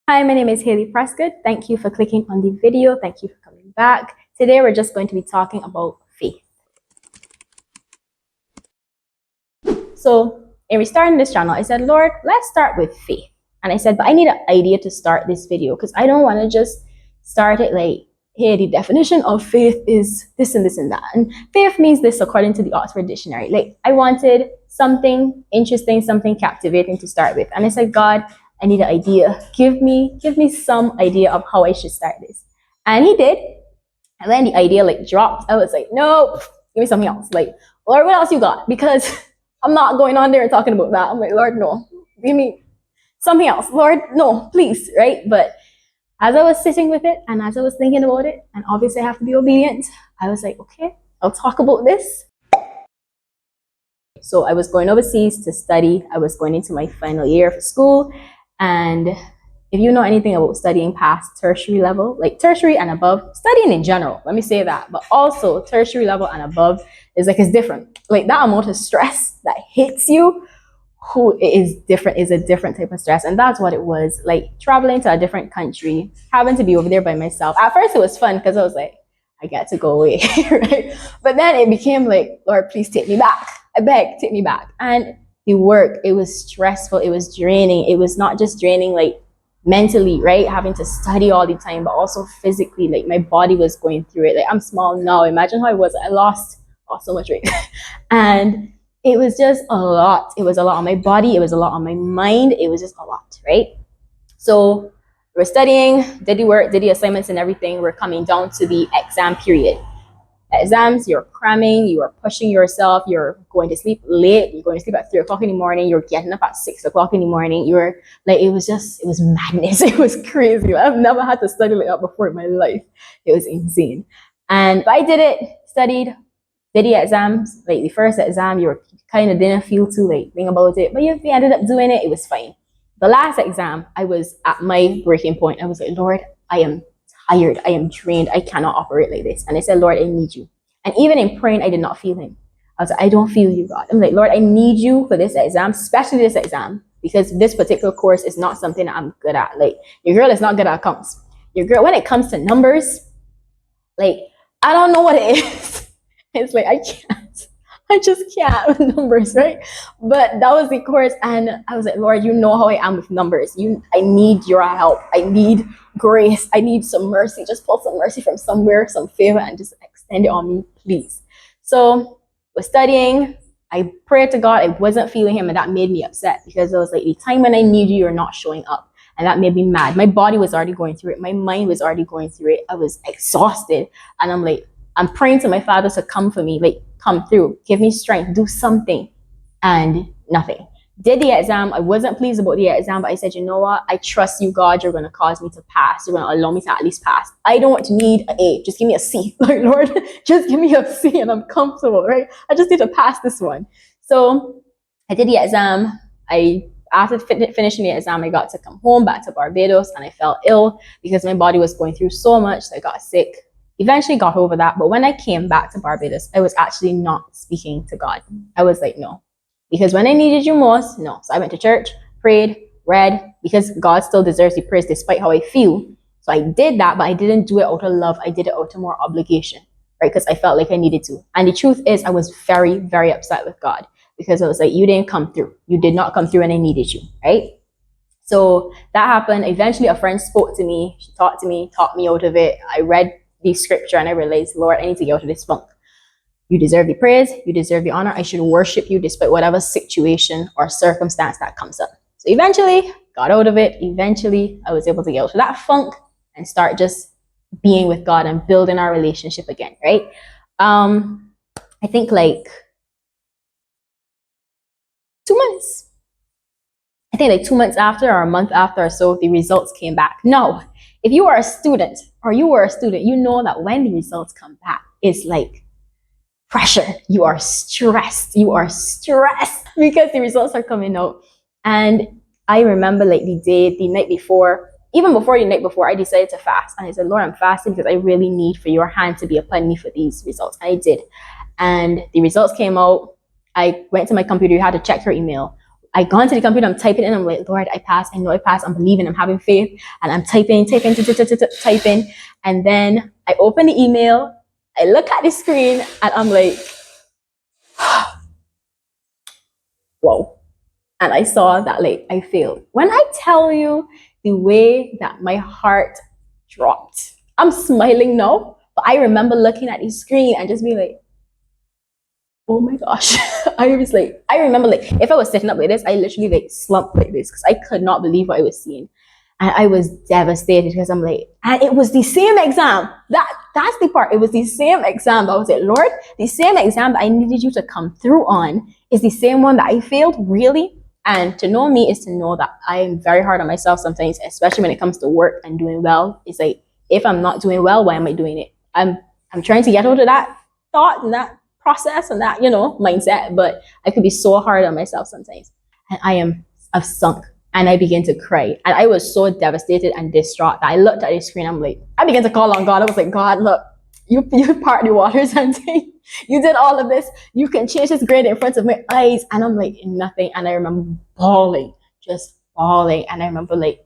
Hi, my name is Haley Prescott. Thank you for clicking on the video. Thank you for coming back. Today, we're just going to be talking about faith. So, in restarting this channel, I said, Lord, let's start with faith. And I said, but I need an idea to start this video because I don't want to just start it like, hey, the definition of faith is this and this and that. And faith means this according to the Oxford Dictionary. Like, I wanted something interesting, something captivating to start with. And I said, God, I need an idea. Give me some idea of how I should start this. And he did. And then the idea dropped. I was like, no, give me something else. Like, Lord, what else you got? Because I'm not going on there and talking about that. I'm like, Lord, no, give me something else. Lord, no, please, right? But as I was sitting with it and as I was thinking about it, and obviously I have to be obedient, I was like, okay, I'll talk about this. So I was going overseas to study. I was going into my final year of school. And if you know anything about studying past tertiary level, like tertiary and above, studying in general, let me say that, but also tertiary level and above is it's different. Like that amount of stress that hits you, who is different, is a different type of stress. And that's what it was, like traveling to a different country, having to be over there by myself. At first it was fun because I was like, I get to go away, right? But then it became like, Lord, please take me back. I beg, take me back. And the work, it was stressful, it was draining. It was not just draining like mentally, right? Having to study all the time, but also physically, like my body was going through it. Like I'm small now. Imagine how I was. I lost so much weight. And it was just a lot. It was a lot on my body. It was a lot on my mind. It was just a lot, right? So we're studying, did the work, did the assignments and everything. We're coming down to the exam period. Exams, you're cramming, you are pushing yourself, you're going to sleep late, you're going to sleep at 3 o'clock in the morning, you're getting up at 6 o'clock in the morning. You're like, it was madness. It was crazy. I've never had to study like that before in my life. It was insane. And I did it, studied, did the exams. Like the first exam, you kind of didn't feel too like think about it, but you ended up doing it. It was fine. The last exam, I was at my breaking point. I was like, Lord, I am tired. I am drained. I cannot operate like this. And I said, Lord, I need you. And even in praying, I did not feel him. I was like, I don't feel you, God. I'm like, Lord, I need you for this exam, especially this exam, because this particular course is not something that I'm good at. Like, your girl is not good at accounts. Your girl, when it comes to numbers, like, I don't know what it is. It's like, I just can't with numbers, right? But that was the course. And I was like, Lord, you know how I am with numbers. I need your help. I need grace. I need some mercy. Just pull some mercy from somewhere, some favor, and just extend it on me, please. So we're studying. I prayed to God. I wasn't feeling him, and that made me upset because it was like the time when I need you, you're not showing up. And that made me mad. My body was already going through it. My mind was already going through it. I was exhausted. And I'm like, I'm praying to my Father to come for me, like come through, give me strength, do something. And nothing. Did the exam. I wasn't pleased about the exam, but I said, you know what? I trust you, God. You're going to cause me to pass. You're going to allow me to at least pass. I don't need an A. Just give me a C. Like, Lord, just give me a C and I'm comfortable, right? I just need to pass this one. So I did the exam. After finishing the exam, I got to come home back to Barbados, and I felt ill because my body was going through so much. So I got sick. Eventually got over that. But when I came back to Barbados, I was actually not speaking to God. I was like, no. Because when I needed you most, no. So I went to church, prayed, read, because God still deserves the praise despite how I feel. So I did that, but I didn't do it out of love. I did it out of more obligation, right? Because I felt like I needed to. And the truth is, I was very, very upset with God because I was like, you didn't come through. You did not come through and I needed you, right? So that happened. Eventually, a friend spoke to me. She talked to me, talked me out of it. I read the scripture and I realized, Lord, I need to get out of this funk. You deserve the praise. You deserve the honor. I should worship you despite whatever situation or circumstance that comes up. So eventually, got out of it. Eventually, I was able to get out of that funk and start just being with God and building our relationship again, right? I think like 2 months. I think like 2 months after or a month after or so, the results came back. Now, if you are a student or you were a student, you know that when the results come back, it's like pressure. You are stressed. You are stressed because the results are coming out. And I remember like the night before, even before the night before, I decided to fast. And I said, Lord, I'm fasting because I really need for your hand to be upon me for these results. And I did. And the results came out. I went to my computer. You had to check your email. I gone to the computer, I'm typing in, I'm like, Lord, I passed, I know I passed, I'm believing, I'm having faith, and I'm typing, and then I open the email, I look at the screen, and I'm like, whoa. And I saw that like I failed. When I tell you the way that my heart dropped, I'm smiling now, but I remember looking at the screen and just being like, oh my gosh. I remember like if I was sitting up like this, I literally like slumped like this because I could not believe what I was seeing. And I was devastated because I'm like, and it was the same exam. That's the part. It was the same exam. I was like, Lord, the same exam that I needed you to come through on is the same one that I failed, really? And to know me is to know that I am very hard on myself sometimes, especially when it comes to work and doing well. It's like, if I'm not doing well, why am I doing it? I'm trying to get out of that thought and that process and that, mindset, but I could be so hard on myself sometimes. And I've sunk and I began to cry. And I was so devastated and distraught that I looked at the screen. I began to call on God. I was like, God, look, you part the waters and you did all of this. You can change this grade in front of my eyes. And I'm like, nothing. And I remember bawling, just bawling. And I remember like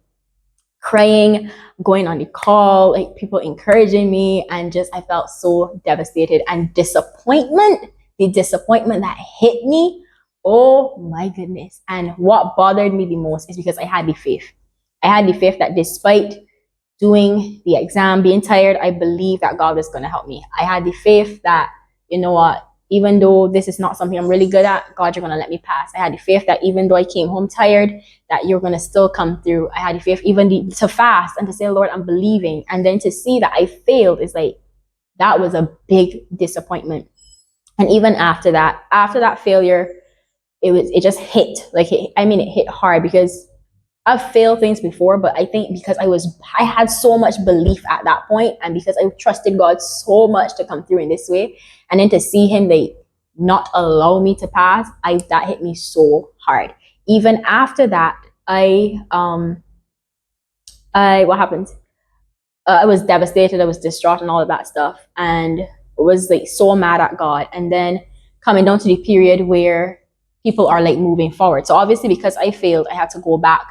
crying, going on the call, like people encouraging me. And just, I felt so devastated and disappointment, the disappointment that hit me. Oh my goodness. And what bothered me the most is because I had the faith. I had the faith that despite doing the exam, being tired, I believe that God was going to help me. I had the faith that, you know what, even though this is not something I'm really good at, God, you're going to let me pass. I had the faith that even though I came home tired, that you're going to still come through. I had the faith even to fast and to say, Lord, I'm believing. And then to see that I failed is like, that was a big disappointment. And even after that failure, it just hit. It hit hard because I've failed things before, but I think because I had so much belief at that point, and because I trusted God so much to come through in this way, and then to see Him not allow me to pass, that hit me so hard. Even after that, what happened? I was devastated, I was distraught, and all of that stuff, and I was like so mad at God. And then coming down to the period where people are like moving forward. So obviously, because I failed, I had to go back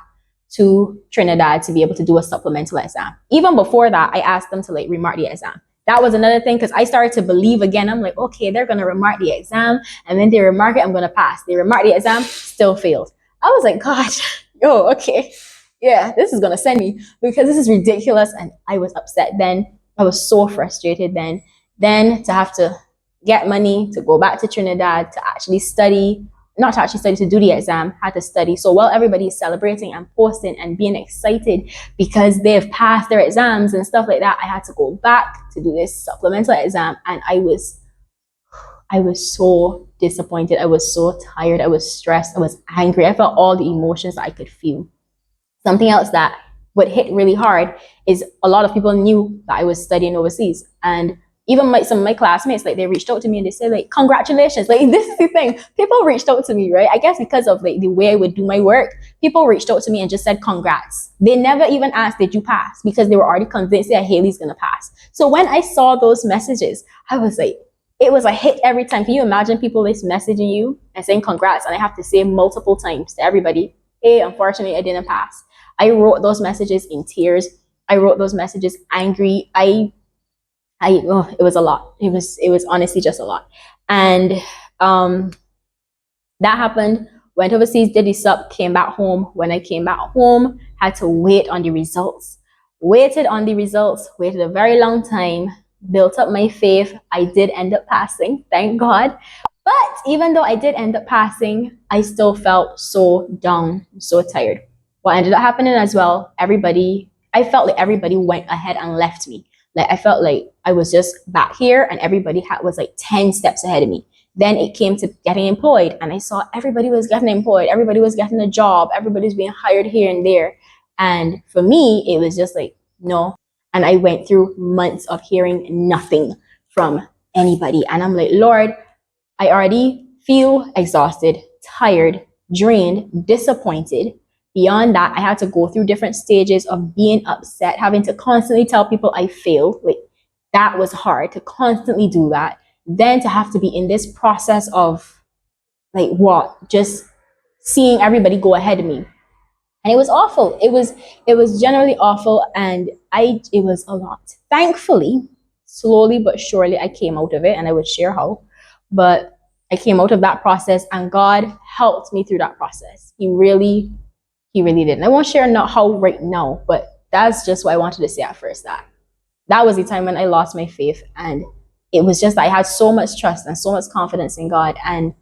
to Trinidad to be able to do a supplemental exam. Even before that, I asked them to like remark the exam. That was another thing because I started to believe again. I'm like, okay, they're going to remark the exam, and then they remark it, I'm going to pass. They remark the exam, still failed. I was like, gosh, okay, yeah, this is going to send me because this is ridiculous. And I was upset then. I was so frustrated then. Then to have to get money to go back to Trinidad to actually study, not to actually study, to do the exam, had to study. So while everybody is celebrating and posting and being excited because they've passed their exams and stuff like that, I had to go back to do this supplemental exam. And I was so disappointed. I was so tired. I was stressed. I was angry. I felt all the emotions that I could feel. Something else that would hit really hard is a lot of people knew that I was studying overseas. And even some of my classmates, like they reached out to me and they said like, congratulations. Like this is the thing. People reached out to me, right? I guess because of like the way I would do my work, people reached out to me and just said, congrats. They never even asked, did you pass? Because they were already convinced that Haley's going to pass. So when I saw those messages, I was like, it was a hit every time. Can you imagine people just messaging you and saying congrats? And I have to say multiple times to everybody, hey, unfortunately, I didn't pass. I wrote those messages in tears. I wrote those messages angry. It was a lot. It was honestly just a lot. And that happened. Went overseas, did the sup, came back home. When I came back home, had to wait on the results. Waited on the results, waited a very long time, built up my faith. I did end up passing, thank God. But even though I did end up passing, I still felt so down, so tired. What ended up happening as well, I felt like everybody went ahead and left me. Like I felt like I was just back here and everybody was like 10 steps ahead of me. Then it came to getting employed and I saw everybody was getting employed. Everybody was getting a job. Everybody was being hired here and there. And for me, it was just like, no. And I went through months of hearing nothing from anybody. And I'm like, Lord, I already feel exhausted, tired, drained, disappointed. Beyond that, I had to go through different stages of being upset, having to constantly tell people I failed. Like that was hard to constantly do that. Then to have to be in this process of like what? Just seeing everybody go ahead of me. And it was awful. It was generally awful, and it was a lot. Thankfully, slowly but surely I came out of it, and I would share how. But I came out of that process, and God helped me through that process. He really did. And I won't share not how right now, but that's just what I wanted to say at first. That was the time when I lost my faith, and it was just I had so much trust and so much confidence in God, and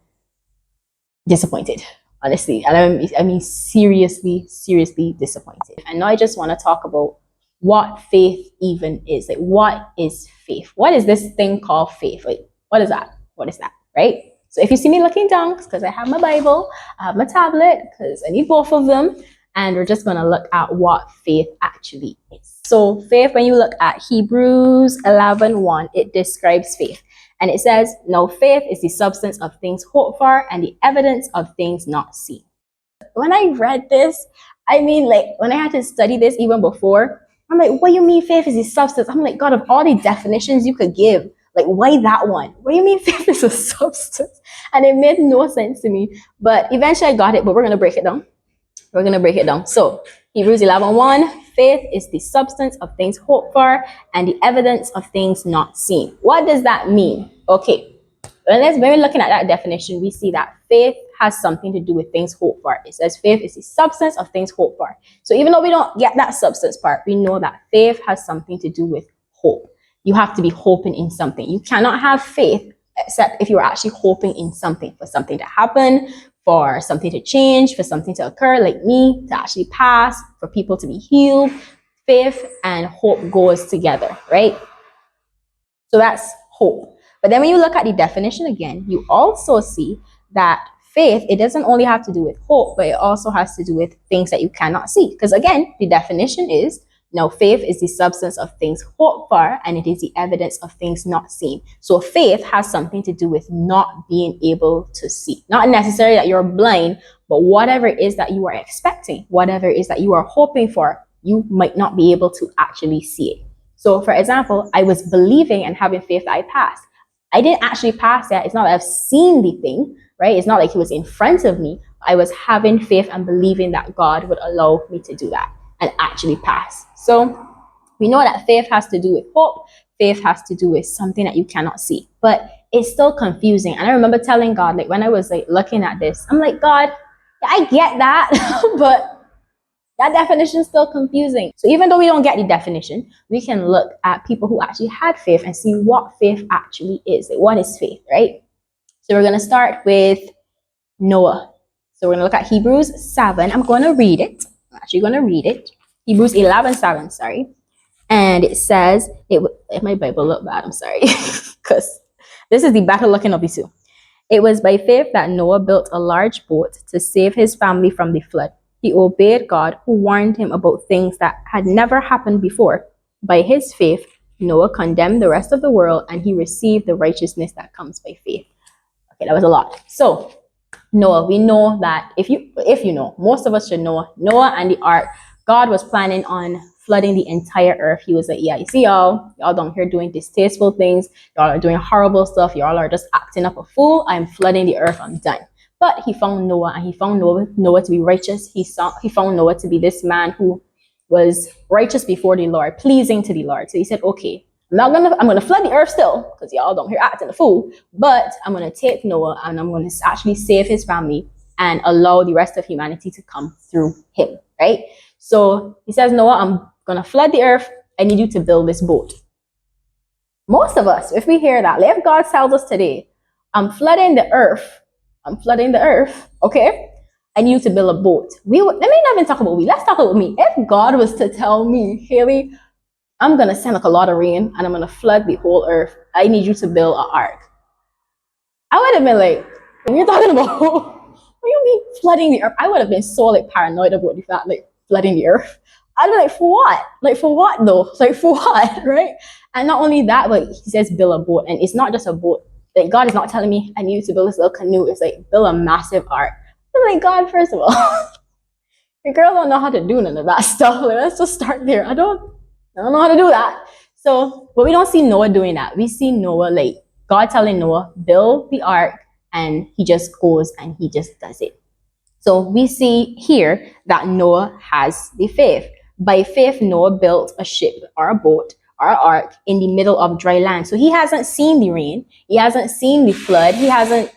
disappointed, honestly. And I mean seriously, seriously disappointed. And now I just want to talk about what faith even is. Like, what is faith? What is this thing called faith? Like, what is that? What is that? Right? So if you see me looking down, because I have my Bible, I have my tablet, because I need both of them, and we're just going to look at what faith actually is. So faith, when you look at Hebrews 11:1, it describes faith. And it says, "Now faith is the substance of things hoped for and the evidence of things not seen." When I read this, I mean, like, when I had to study this even before, I'm like, what do you mean faith is the substance? I'm like, God, of all the definitions you could give, like, why that one? What do you mean faith is a substance? And it made no sense to me. But eventually I got it, but we're going to break it down. We're going to break it down. So Hebrews 11:1, faith is the substance of things hoped for and the evidence of things not seen. What does that mean? Okay, when we're looking at that definition, we see that faith has something to do with things hoped for. It says faith is the substance of things hoped for. So even though we don't get that substance part, we know that faith has something to do with hope. You have to be hoping in something. You cannot have faith except if you're actually hoping in something, for something to happen, for something to change, for something to occur, like me, to actually pass, for people to be healed. Faith and hope goes together, right? So that's hope. But then when you look at the definition again, you also see that faith, it doesn't only have to do with hope, but it also has to do with things that you cannot see. Because again, the definition is, now faith is the substance of things hoped for, and it is the evidence of things not seen. So faith has something to do with not being able to see. Not necessarily that you're blind, but whatever it is that you are expecting, whatever it is that you are hoping for, you might not be able to actually see it. So for example, I was believing and having faith that I passed. I didn't actually pass yet. It's not that I've seen the thing, right? It's not like it was in front of me. I was having faith and believing that God would allow me to do that and actually pass. So we know that faith has to do with hope. Faith has to do with something that you cannot see, but it's still confusing. And I remember telling God, like, when I was like looking at this, I'm like, God, yeah, I get that, but that definition is still confusing. So even though we don't get the definition, we can look at people who actually had faith and see what faith actually is. Like, what is faith, right? So we're going to start with Noah. So we're going to look at Hebrews 7. I'm going to read it. I'm actually going to read it. Hebrews 11:7, sorry. And it says, my Bible look bad, I'm sorry. Because this is the better looking of the two. "It was by faith that Noah built a large boat to save his family from the flood. He obeyed God, who warned him about things that had never happened before. By his faith, Noah condemned the rest of the world, and he received the righteousness that comes by faith." Okay, that was a lot. So Noah, we know that if you know, most of us should know, Noah and the ark, God was planning on flooding the entire earth. He was like, yeah, you see y'all down here doing distasteful things. Y'all are doing horrible stuff. Y'all are just acting up a fool. I'm flooding the earth. I'm done. But he found Noah, and he found Noah to be righteous. He found Noah to be this man who was righteous before the Lord, pleasing to the Lord. So he said, okay, I'm gonna flood the earth still, because y'all don't hear acting a fool, but I'm gonna take Noah and I'm gonna actually save his family and allow the rest of humanity to come through him, right? So he says, Noah, I'm gonna flood the earth. I need you to build this boat. Most of us, if we hear that, if God tells us today, I'm flooding the earth, okay? I need you to build a boat. Let me not even talk about me. Let's talk about me. If God was to tell me, Haley, I'm going to send like a lot of rain and I'm going to flood the whole earth, I need you to build an ark, I would have been like, what are you talking about? What do you mean flooding the earth? I would have been so like paranoid about the fact like flooding the earth. I'd be like, for what? Like, for what though? Like, for what, right? And not only that, but he says build a boat. And it's not just a boat. Like, God is not telling me I need you to build this little canoe. It's like, build a massive ark. I'm like, God, first of all, your girl don't know how to do none of that stuff. Like, let's just start there. I don't know how to do that. So, but we don't see Noah doing that. We see Noah, like, God telling Noah, build the ark, and he just goes and he just does it. So we see here that Noah has the faith. By faith, Noah built a ship or a boat or an ark in the middle of dry land. So he hasn't seen the rain. He hasn't seen the flood. He hasn't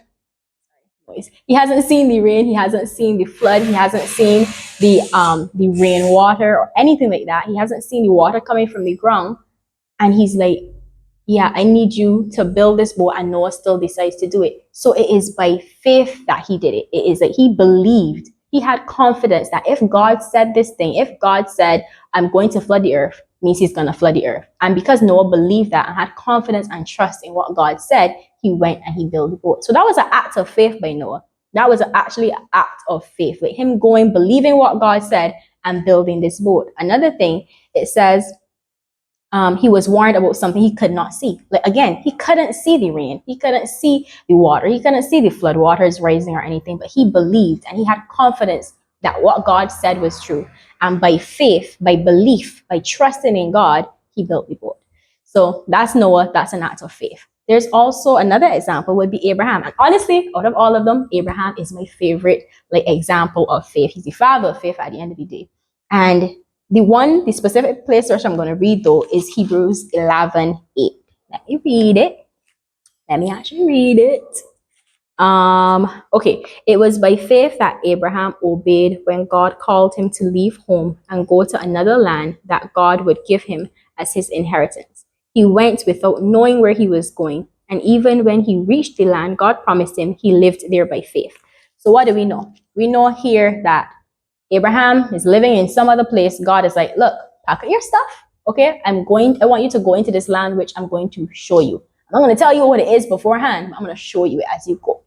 seen the rain. He hasn't seen the flood. He hasn't seen the rainwater or anything like that. He hasn't seen the water coming from the ground. And he's like, yeah, I need you to build this boat, and Noah still decides to do it. So it is by faith that he did it. It is that he believed. He had confidence that if God said this thing, if God said, I'm going to flood the earth, means he's going to flood the earth. And because Noah believed that and had confidence and trust in what God said, he went and he built the boat. So that was an act of faith by Noah. That was actually an act of faith, like him going, believing what God said and building this boat. Another thing, it says, he was warned about something he could not see. Like again, he couldn't see the rain. He couldn't see the water. He couldn't see the flood waters rising or anything, but he believed and he had confidence that what God said was true. And by faith, by belief, by trusting in God, he built the boat. So that's Noah. That's an act of faith. There's also another example would be Abraham. And honestly, out of all of them, Abraham is my favorite example of faith. He's the father of faith at the end of the day. And the specific place which I'm going to read though is Hebrews 11:8. Let me read it. Let me actually read it. Okay. It was by faith that Abraham obeyed when God called him to leave home and go to another land that God would give him as his inheritance. He went without knowing where he was going. And even when he reached the land God promised him, he lived there by faith. So what do we know? We know here that Abraham is living in some other place. God is like, look, pack up your stuff. Okay, I want you to go into this land, which I'm going to show you. I'm not going to tell you what it is beforehand. I'm going to show you it as you go.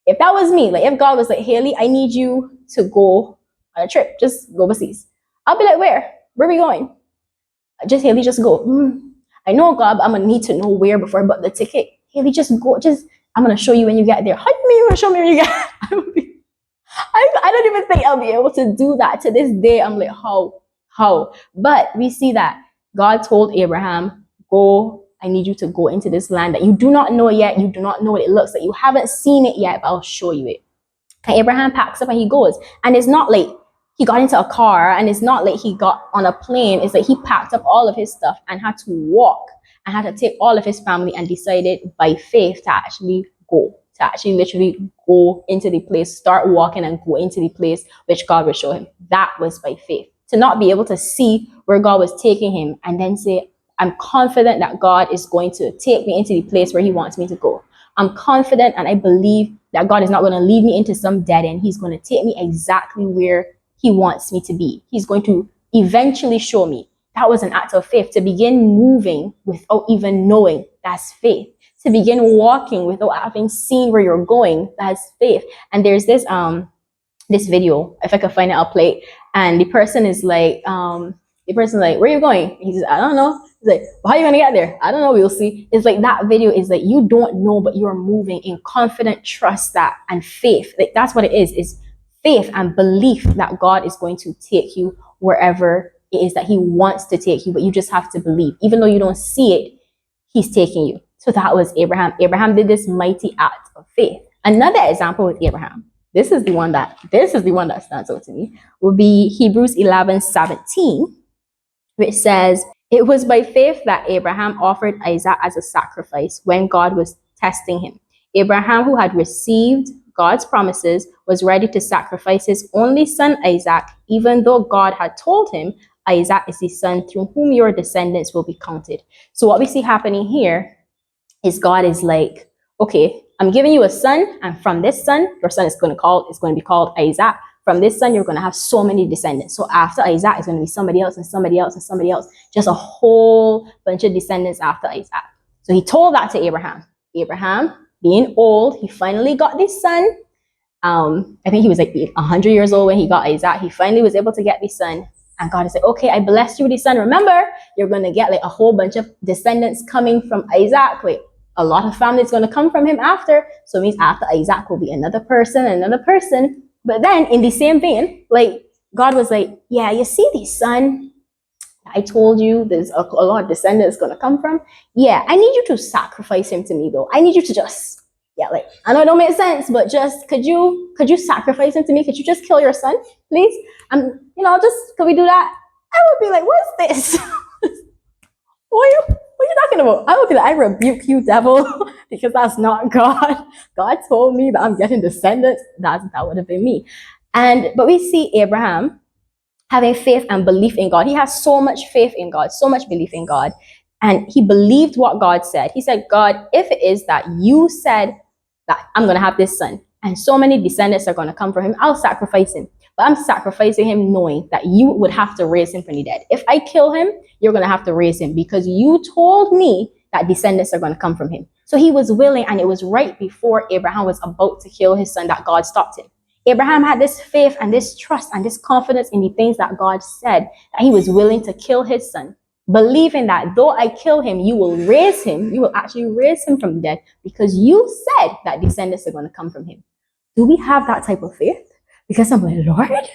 If that was me, if God was like, Haley, I need you to go on a trip, just go overseas. I'll be like, where? Where are we going? Haley, just go. I know, God, but I'm going to need to know where before I book the ticket. Haley, just go. I'm going to show you when you get there. How do you mean you're going to show me when you get there? I don't even think I'll be able to do that to this day. I'm like, how? But we see that God told Abraham, go, I need you to go into this land that you do not know yet. You do not know what it looks like. You haven't seen it yet, but I'll show you it. And Abraham packs up and he goes. And it's not like he got into a car, and it's not like he got on a plane. It's like he packed up all of his stuff and had to walk and had to take all of his family and decided by faith to actually go. To actually literally go into the place, start walking and go into the place which God would show him. That was by faith. To not be able to see where God was taking him and then say, I'm confident that God is going to take me into the place where he wants me to go. I'm confident and I believe that God is not going to lead me into some dead end. He's going to take me exactly where he wants me to be. He's going to eventually show me. That was an act of faith. To begin moving without even knowing, that's faith. To begin walking without having seen where you're going, that's faith. And there's this video, if I can find it, I'll play it. And the person is like, where are you going? He says, I don't know. He's like, well, how are you gonna get there? I don't know, we'll see. It's like that video is like, you don't know, but you're moving in confident trust that and faith. Like that's what it is faith and belief that God is going to take you wherever it is that he wants to take you, but you just have to believe. Even though you don't see it, he's taking you. So that was Abraham. Abraham did this mighty act of faith. Another example with Abraham, this is the one that stands out to me, would be Hebrews 11:17, which says, it was by faith that Abraham offered Isaac as a sacrifice when God was testing him. Abraham, who had received God's promises, was ready to sacrifice his only son Isaac, even though God had told him, Isaac is the son through whom your descendants will be counted. So what we see happening here is God is like, okay, I'm giving you a son, and from this son, your son is going to be called Isaac. From this son, you're going to have so many descendants. So after Isaac, it's going to be somebody else and somebody else and somebody else. Just a whole bunch of descendants after Isaac. So he told that to Abraham. Abraham, being old, he finally got this son. I think he was like 100 years old when he got Isaac. He finally was able to get this son. And God is like, okay, I blessed you with this son. Remember, you're going to get like a whole bunch of descendants coming from Isaac. Like a lot of family is going to come from him after. So it means after Isaac will be another person. But then in the same vein, like God was like, yeah, you see this son I told you there's a lot of descendants going to come from. Yeah, I need you to sacrifice him to me though. I need you to just Yeah, like I know it don't make sense, but just could you sacrifice him to me? Could you just kill your son, please? Just could we do that? I would be like, what's this? What are you talking about? I would be like, I rebuke you, devil, because that's not God. God told me that I'm getting descendants. That would have been me. But we see Abraham having faith and belief in God. He has so much faith in God, so much belief in God. And he believed what God said. He said, God, if it is that you said that I'm going to have this son and so many descendants are going to come from him, I'll sacrifice him. But I'm sacrificing him knowing that you would have to raise him from the dead. If I kill him, you're going to have to raise him because you told me that descendants are going to come from him. So he was willing, and it was right before Abraham was about to kill his son that God stopped him. Abraham had this faith and this trust and this confidence in the things that God said, that he was willing to kill his son, believing that though I kill him, you will actually raise him from the dead because you said that descendants are going to come from him. Do we have that type of faith? Because I'm like, Lord,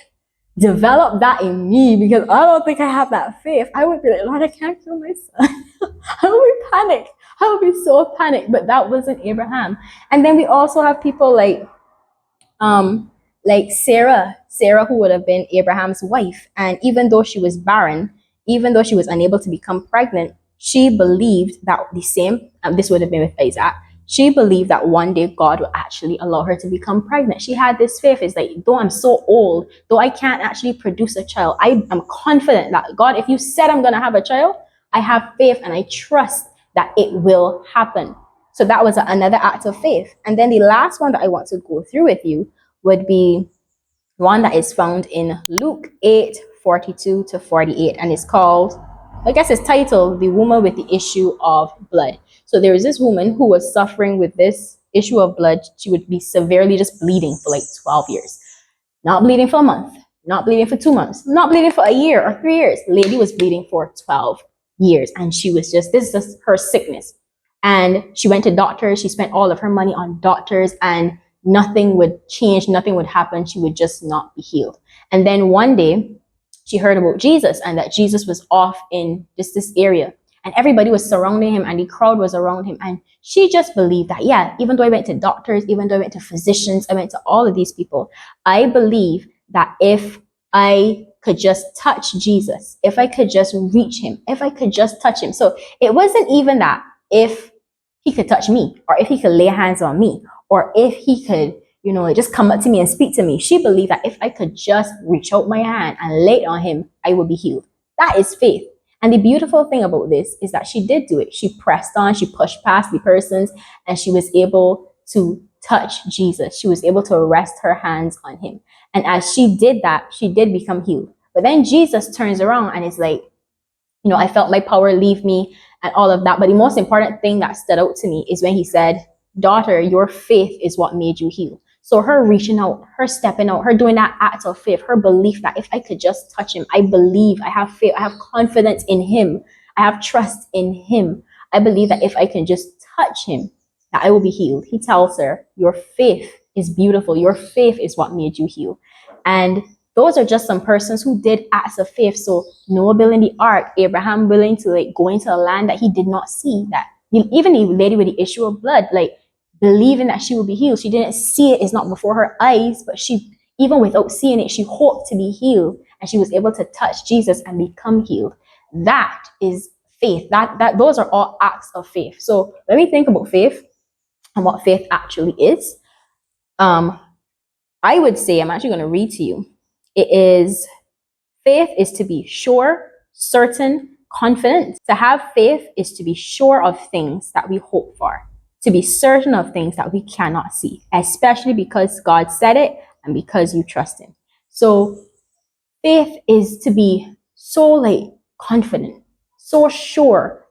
develop that in me, because I don't think I have that faith. I would be like, Lord, I can't kill my son. I would be panicked. I would be so panicked. But that wasn't Abraham. And then we also have people like Sarah, who would have been Abraham's wife. And even though she was barren, even though she was unable to become pregnant, she believed that this would have been with Isaac. She believed that one day God would actually allow her to become pregnant. She had this faith. It's like, though I'm so old, though I can't actually produce a child, I am confident that God, if you said I'm going to have a child, I have faith and I trust that it will happen. So that was another act of faith. And then the last one that I want to go through with you would be one that is found in Luke 8:42-48, and it's called, I guess it's titled, The Woman with the Issue of Blood. So there is this woman who was suffering with this issue of blood. She would be severely just bleeding for like 12 years. Not bleeding for a month, not bleeding for 2 months, not bleeding for a year or 3 years. The lady was bleeding for 12 years, and she was this is just her sickness. And she went to doctors. She spent all of her money on doctors, and nothing would change, nothing would happen. She would just not be healed. And then one day, she heard about Jesus and that Jesus was off in this area. And everybody was surrounding him and the crowd was around him. And she just believed that, yeah, even though I went to doctors, even though I went to physicians, I went to all of these people, I believe that if I could just touch Jesus, if I could just reach him, if I could just touch him. So it wasn't even that if he could touch me or if he could lay hands on me or if he could, just come up to me and speak to me. She believed that if I could just reach out my hand and lay it on him, I would be healed. That is faith. And the beautiful thing about this is that she did do it. She pressed on, she pushed past the persons, and she was able to touch Jesus. She was able to rest her hands on him. And as she did that, she did become healed. But then Jesus turns around and is like, I felt my power leave me and all of that. But the most important thing that stood out to me is when he said, daughter, your faith is what made you heal. So her reaching out, her stepping out, her doing that act of faith, her belief that if I could just touch him, I believe, I have faith, I have confidence in him, I have trust in him. I believe that if I can just touch him, that I will be healed. He tells her, your faith is beautiful. Your faith is what made you heal. And those are just some persons who did acts of faith. So Noah building the ark, Abraham willing to go into a land that he did not see, that even the lady with the issue of blood, believing that she would be healed. She didn't see it. It's not before her eyes, but she, even without seeing it, she hoped to be healed, and she was able to touch Jesus and become healed. That is faith. Those are all acts of faith. So when we think about faith and what faith actually is, I would say, I'm actually going to read to you. Faith is to be sure, certain, confident. To have faith is to be sure of things that we hope for, to be certain of things that we cannot see, especially because God said it and because you trust him. So faith is to be so confident, so sure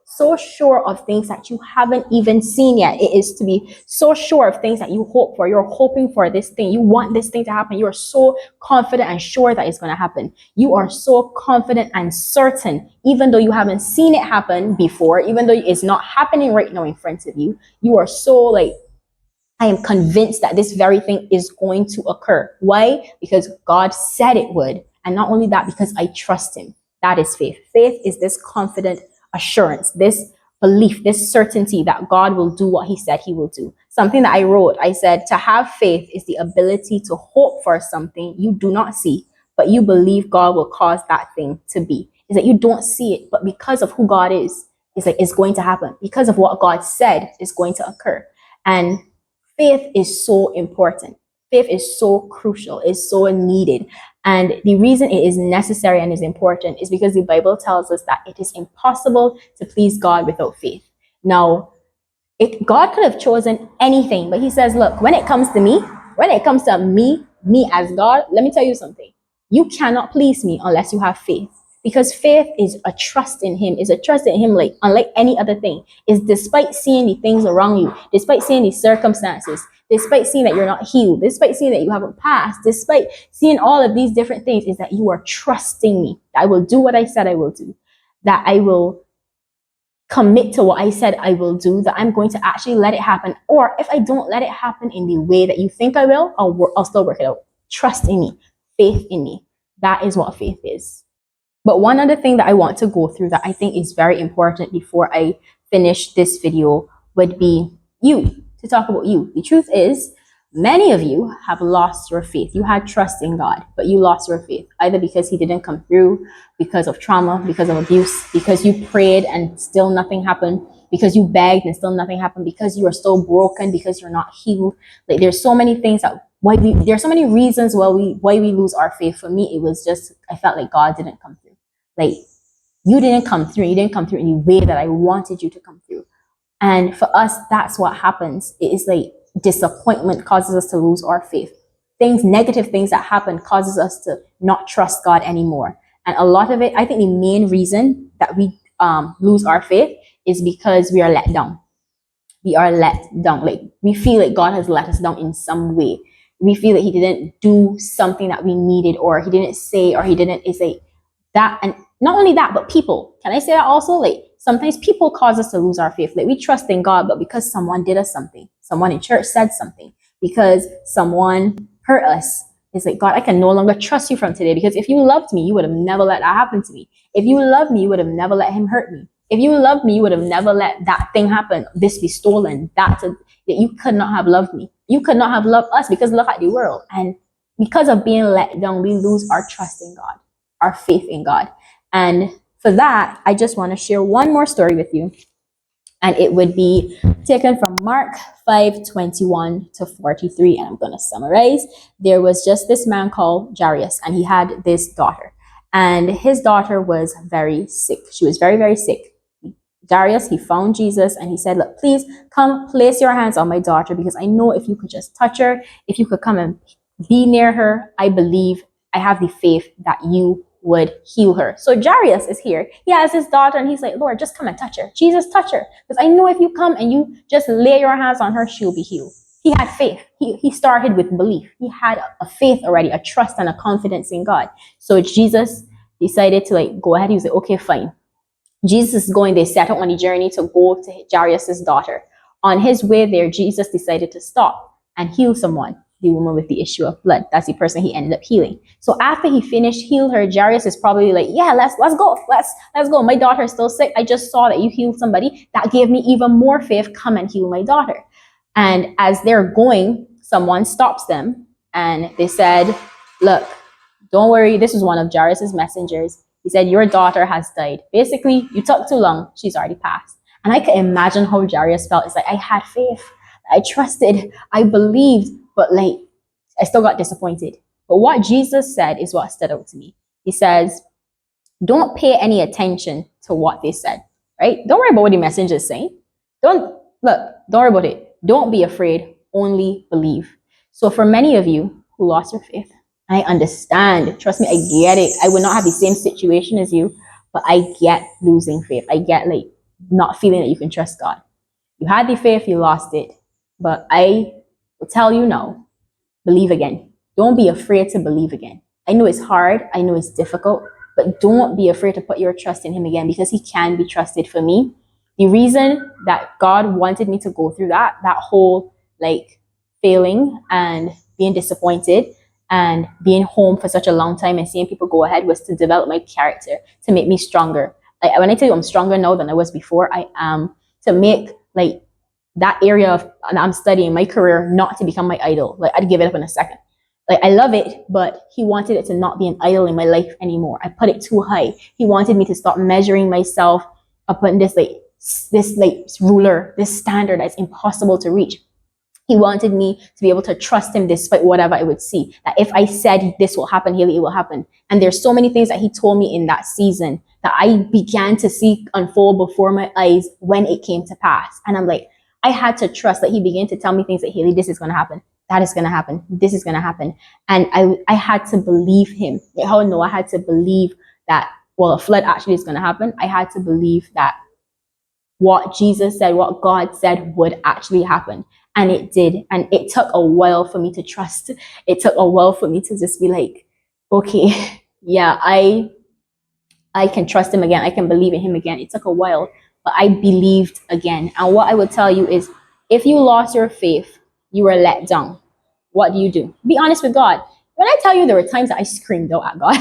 of things that you haven't even seen yet. It is to be so sure of things that you hope for. You're hoping for this thing. You want this thing to happen. You are so confident and sure that it's going to happen. You are so confident and certain, even though you haven't seen it happen before, even though it's not happening right now in front of you. You are so I am convinced that this very thing is going to occur. Why? Because God said it would. And not only that, because I trust him. That is faith. Faith is this confident assurance, this belief, this certainty that God will do what he said he will do. Something that I wrote, I said, to have faith is the ability to hope for something you do not see, but you believe God will cause that thing to be. Is that you don't see it, but because of who God is, it's going to happen. Because of what God said is going to occur. And faith is so important. Faith is so crucial, is so needed. And the reason it is necessary and is important is because the Bible tells us that it is impossible to please God without faith. Now, God could have chosen anything, but he says, look, when it comes to me as God, let me tell you something. You cannot please me unless you have faith. Because faith is a trust in him, like unlike any other thing. Is despite seeing the things around you, despite seeing the circumstances, despite seeing that you're not healed, despite seeing that you haven't passed, despite seeing all of these different things, is that you are trusting me, that I will do what I said I will do, that I will commit to what I said I will do, that I'm going to actually let it happen. Or if I don't let it happen in the way that you think I will, I'll still work it out. Trust in me, faith in me. That is what faith is. But one other thing that I want to go through that I think is very important before I finish this video would be to talk about you. The truth is, many of you have lost your faith. You had trust in God, but you lost your faith, either because he didn't come through, because of trauma, because of abuse, because you prayed and still nothing happened, because you begged and still nothing happened, because you are so broken, because you're not healed. Like, there's so many things there's so many reasons why we lose our faith. For me, it was just, I felt like God didn't come through. Like, you didn't come through in the way that I wanted you to come through. And for us, that's what happens. It is like disappointment causes us to lose our faith. Negative things that happen causes us to not trust God anymore. And a lot of it, I think the main reason that we lose our faith is because we are let down. We are let down. Like, we feel like God has let us down in some way. We feel that he didn't do something that we needed, or he didn't say, or he didn't, it's like that. And not only that, but people. Can I say that also? Like, sometimes people cause us to lose our faith. Like, we trust in God, but because someone did us something, someone in church said something, because someone hurt us, it's like, God, I can no longer trust you from today, because if you loved me, you would have never let that happen to me. If you loved me, you would have never let him hurt me. If you loved me, you would have never let that thing happen, this be stolen, that you could not have loved me. You could not have loved us, because look at the world. And because of being let down, we lose our trust in God, our faith in God. And for that, I just want to share one more story with you. And it would be taken from Mark 5:21 to 43. And I'm going to summarize. There was just this man called Jairus, and he had this daughter. And his daughter was very sick. She was very, very sick. Jairus, he found Jesus and he said, look, please come place your hands on my daughter, because I know if you could just touch her, if you could come and be near her, I believe, I have the faith that you would heal her. So Jairus is here. He has his daughter and he's like, Lord, just come and touch her. Jesus, touch her. Because I know if you come and you just lay your hands on her, she'll be healed. He had faith. He started with belief. He had a faith already, a trust and a confidence in God. So Jesus decided to go ahead. He was like, okay, fine. Jesus is going, they set out on a journey to go to Jairus' daughter. On his way there, Jesus decided to stop and heal someone, the woman with the issue of blood. That's the person he ended up healing. So after he finished heal her, Jairus is probably like, yeah, let's go. Let's go. My daughter is still sick. I just saw that you healed somebody. That gave me even more faith. Come and heal my daughter. And as they're going, someone stops them and they said, look, don't worry. This is one of Jairus' messengers. He said, your daughter has died. Basically, you took too long. She's already passed. And I can imagine how Jairus felt. It's like, I had faith. I trusted. I believed. But I still got disappointed. But what Jesus said is what stood out to me. He says, don't pay any attention to what they said, right? Don't worry about what the messenger is saying. Don't worry about it. Don't be afraid. Only believe. So for many of you who lost your faith, I understand. Trust me, I get it. I would not have the same situation as you, but I get losing faith. I get not feeling that you can trust God. You had the faith, you lost it. But I will tell you now, believe again. Don't be afraid to believe again. I know it's hard. I know it's difficult, but don't be afraid to put your trust in him again, because he can be trusted. For me, the reason that God wanted me to go through that whole failing and being disappointed and being home for such a long time and seeing people go ahead was to develop my character, to make me stronger. Like when I tell you I'm stronger now than I was before, I am, to make like that area of that I'm studying, my career, not to become my idol. Like I'd give it up in a second. Like I love it, but he wanted it to not be an idol in my life anymore. I put it too high. He wanted me to stop measuring myself up on this ruler, this standard that's impossible to reach. He wanted me to be able to trust him despite whatever I would see. That if I said this will happen, Haley, it will happen. And there's so many things that he told me in that season that I began to see unfold before my eyes when it came to pass. And I'm like, I had to trust that he began to tell me things like, Haley, this is going to happen. That is going to happen. This is going to happen. And I had to believe him. Like how no, I had to believe that, well, a flood actually is going to happen. I had to believe that what Jesus said, what God said would actually happen. And it did. And it took a while for me to trust. It took a while for me to just be like, okay, yeah, I can trust him again. I can believe in him again. It took a while, but I believed again. And what I would tell you is, if you lost your faith, you were let down. What do? Be honest with God. When I tell you there were times that I screamed out at God,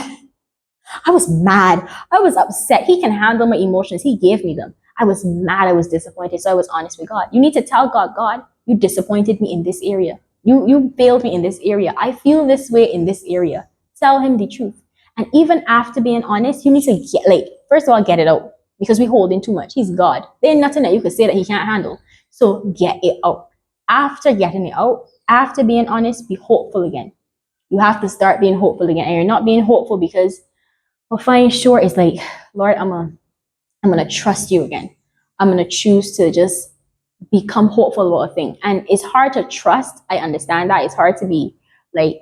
I was mad. I was upset. He can handle my emotions. He gave me them. I was mad. I was disappointed. So I was honest with God. You need to tell God, God, you disappointed me in this area. You failed me in this area. I feel this way in this area. Tell him the truth. And even after being honest, you need to first of all, get it out, because we hold in too much. He's God. There's nothing that you could say that he can't handle. So get it out. After getting it out, after being honest, be hopeful again. You have to start being hopeful again. And you're not being hopeful because, well, fine, sure, it's like, Lord, I'm going to trust you again. I'm going to choose to just become hopeful about a thing. And it's hard to trust. I understand that. It's hard to be like,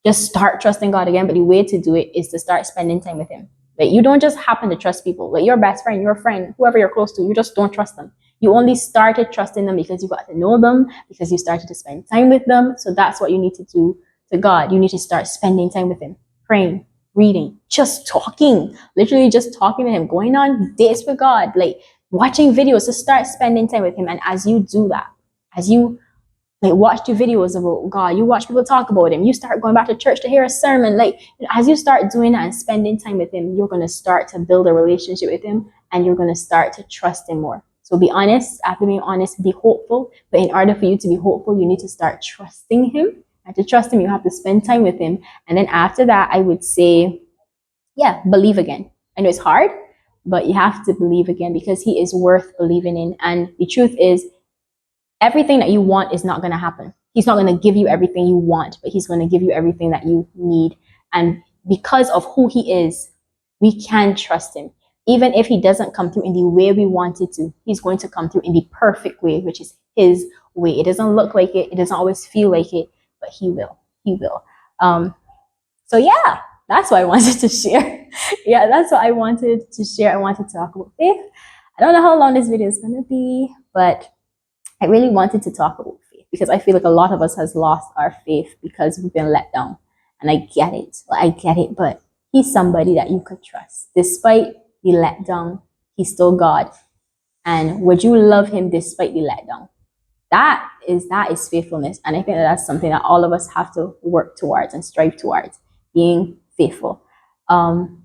just start trusting God again. But the way to do it is to start spending time with him. Like, you don't just happen to trust people. Like your best friend, your friend, whoever you're close to, you just don't trust them. You only started trusting them because you got to know them, because you started to spend time with them. So that's what you need to do to God. You need to start spending time with him, praying, reading, just talking, literally just talking to him, going on dates with God, like watching videos. So start spending time with him. And as you do that, as you watch the videos about God, you watch people talk about him, you start going back to church to hear a sermon, as you start doing that and spending time with him, you're going to start to build a relationship with him, and you're going to start to trust him more. So be honest. After being honest, be hopeful. But in order for you to be hopeful, you need to start trusting him. And to trust him, you have to spend time with him. And then after that, I would say, yeah, believe again. I know it's hard, but you have to believe again, because he is worth believing in. And the truth is, everything that you want is not going to happen. He's not going to give you everything you want, but he's going to give you everything that you need. And because of who he is, we can trust him. Even if he doesn't come through in the way we want it to, he's going to come through in the perfect way, which is his way. It doesn't look like it. It doesn't always feel like it, but he will. He will. So yeah, that's what I wanted to share. Yeah, that's what I wanted to share. I wanted to talk about faith. I don't know how long this video is going to be, but I really wanted to talk about faith, because I feel like a lot of us has lost our faith because we've been let down. And I get it. But he's somebody that you could trust. Despite the letdown, he's still God. And would you love him despite the letdown? That is faithfulness. And I think that's something that all of us have to work towards and strive towards, being faithful. So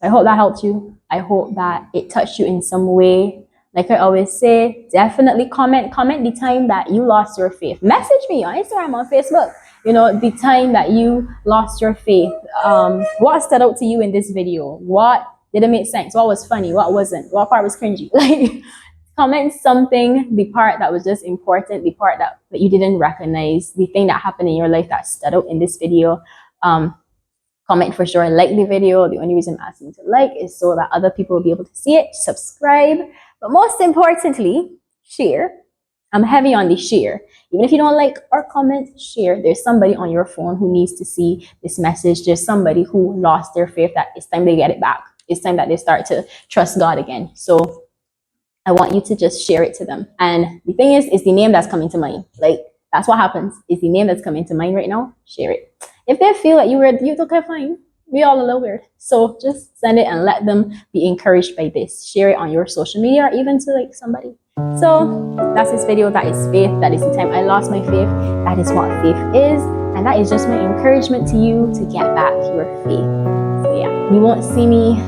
I hope that helped you. I hope that it touched you in some way. Like I always say, definitely comment the time that you lost your faith. Message me on Instagram, on Facebook. The time that you lost your faith. What stood out to you in this video? What didn't make sense? What was funny? What wasn't? What part was cringy? Comment something, the part that was just important, the part that you didn't recognize, the thing that happened in your life that stood out in this video. Comment for sure. Like the video. The only reason I'm asking you to like is so that other people will be able to see it. Subscribe. But most importantly, share. I'm heavy on the share. Even if you don't like or comment, share. There's somebody on your phone who needs to see this message. There's somebody who lost their faith, that it's time they get it back. It's time that they start to trust God again. So I want you to just share it to them. And the thing is, it's the name that's coming to mind. That's what happens. It's the name that's coming to mind right now. Share it. If they feel like you're okay, fine. We all a little weird. So just send it and let them be encouraged by this. Share it on your social media, or even to somebody. So that's this video. That is faith. That is the time I lost my faith. That is what faith is. And that is just my encouragement to you to get back your faith. So yeah, you won't see me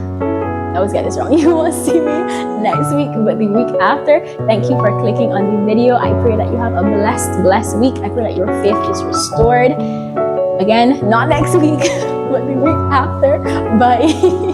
I always get this wrong. You won't see me next week, but the week after. Thank you for clicking on the video. I pray that you have a blessed week. I pray that your faith is restored. Again, not next week, but the week after. Bye.